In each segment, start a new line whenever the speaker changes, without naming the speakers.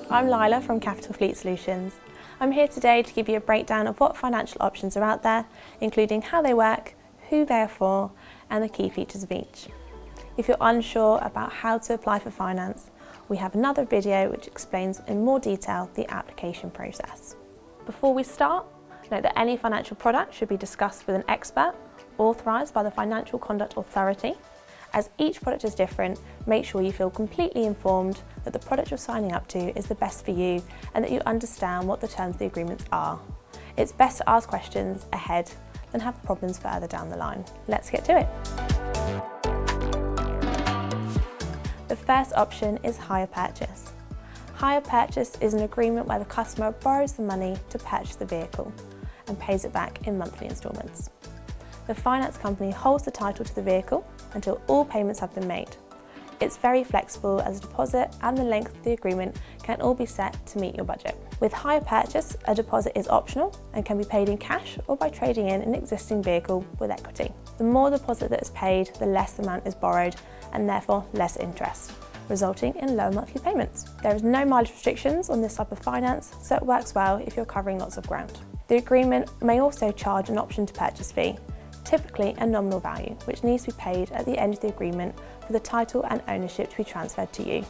I'm Lila from Capital Fleet Solutions. I'm here today to give you a breakdown of what financial options are out there, including how they work, who they are for, and the key features of each. If you're unsure about how to apply for finance, we have another video which explains in more detail the application process. Before we start, note that any financial product should be discussed with an expert authorised by the Financial Conduct Authority. As each product is different, make sure you feel completely informed that the product you're signing up to is the best for you and that you understand what the terms of the agreements are. It's best to ask questions ahead than have problems further down the line. Let's get to it. The first option is hire purchase. Hire purchase is an agreement where the customer borrows the money to purchase the vehicle and pays it back in monthly instalments. The finance company holds the title to the vehicle until all payments have been made. It's very flexible as a deposit and the length of the agreement can all be set to meet your budget. With hire purchase, a deposit is optional and can be paid in cash or by trading in an existing vehicle with equity. The more deposit that is paid, the less amount is borrowed and therefore less interest, resulting in lower monthly payments. There is no mileage restrictions on this type of finance, so it works well if you're covering lots of ground. The agreement may also charge an option to purchase fee, typically a nominal value, which needs to be paid at the end of the agreement for the title and ownership to be transferred to you.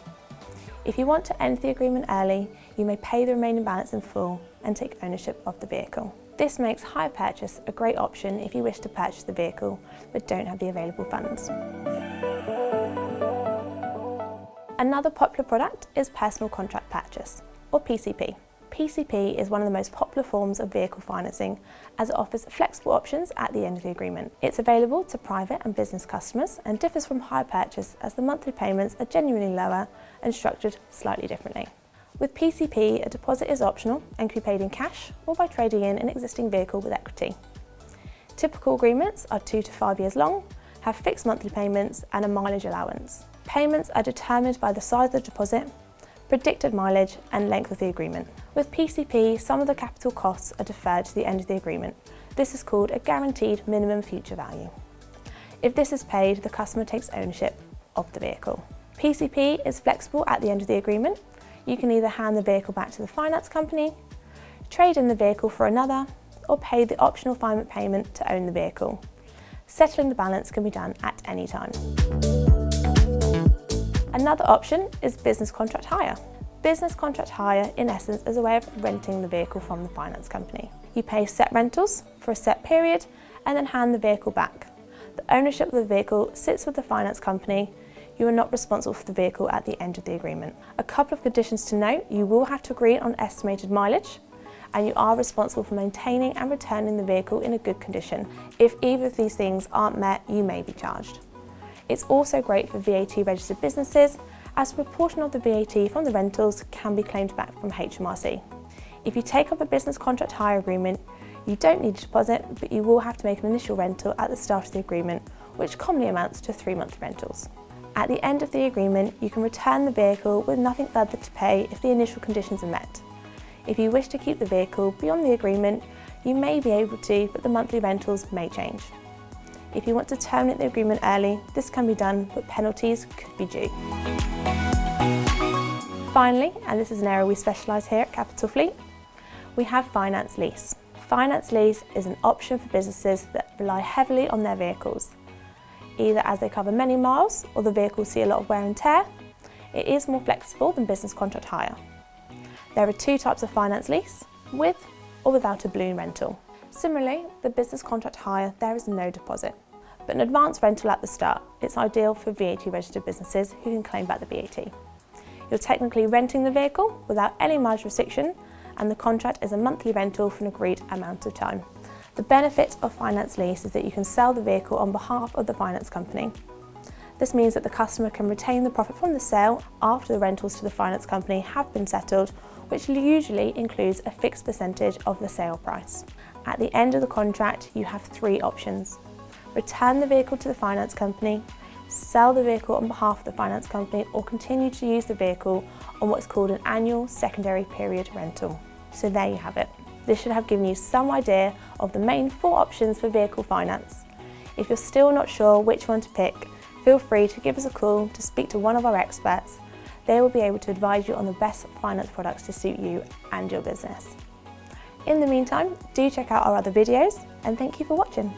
If you want to end the agreement early, you may pay the remaining balance in full and take ownership of the vehicle. This makes hire purchase a great option if you wish to purchase the vehicle but don't have the available funds. Another popular product is personal contract purchase, or PCP. PCP is one of the most popular forms of vehicle financing as it offers flexible options at the end of the agreement. It's available to private and business customers and differs from hire purchase as the monthly payments are genuinely lower and structured slightly differently. With PCP, a deposit is optional and can be paid in cash or by trading in an existing vehicle with equity. Typical agreements are 2 to 5 years long, have fixed monthly payments and a mileage allowance. Payments are determined by the size of the deposit, predicted mileage and length of the agreement. With PCP, some of the capital costs are deferred to the end of the agreement. This is called a guaranteed minimum future value. If this is paid, the customer takes ownership of the vehicle. PCP is flexible at the end of the agreement. You can either hand the vehicle back to the finance company, trade in the vehicle for another, or pay the optional finance payment to own the vehicle. Settling the balance can be done at any time. Another option is business contract hire. Business contract hire, in essence, is a way of renting the vehicle from the finance company. You pay set rentals for a set period and then hand the vehicle back. The ownership of the vehicle sits with the finance company. You are not responsible for the vehicle at the end of the agreement. A couple of conditions to note: you will have to agree on estimated mileage, and you are responsible for maintaining and returning the vehicle in a good condition. If either of these things aren't met, you may be charged. It's also great for VAT registered businesses, as a proportion of the VAT from the rentals can be claimed back from HMRC. If you take up a business contract hire agreement, you don't need a deposit, but you will have to make an initial rental at the start of the agreement, which commonly amounts to 3-month rentals. At the end of the agreement, you can return the vehicle with nothing further to pay if the initial conditions are met. If you wish to keep the vehicle beyond the agreement, you may be able to, but the monthly rentals may change. If you want to terminate the agreement early, this can be done, but penalties could be due. Finally, and this is an area we specialise here at Capital Fleet, we have finance lease. Finance lease is an option for businesses that rely heavily on their vehicles. Either as they cover many miles or the vehicles see a lot of wear and tear, it is more flexible than business contract hire. There are 2 types of finance lease, with or without a balloon rental. Similarly, the business contract hire, there is no deposit, but an advance rental at the start. It's ideal for VAT registered businesses who can claim back the VAT. You're technically renting the vehicle without any mileage restriction, and the contract is a monthly rental for an agreed amount of time. The benefit of finance lease is that you can sell the vehicle on behalf of the finance company. This means that the customer can retain the profit from the sale after the rentals to the finance company have been settled, which usually includes a fixed percentage of the sale price. At the end of the contract, you have 3 options: return the vehicle to the finance company, sell the vehicle on behalf of the finance company, or continue to use the vehicle on what's called an annual secondary period rental. So there you have it. This should have given you some idea of the main 4 options for vehicle finance. If you're still not sure which one to pick, feel free to give us a call to speak to one of our experts. They will be able to advise you on the best finance products to suit you and your business. In the meantime, do check out our other videos, and thank you for watching.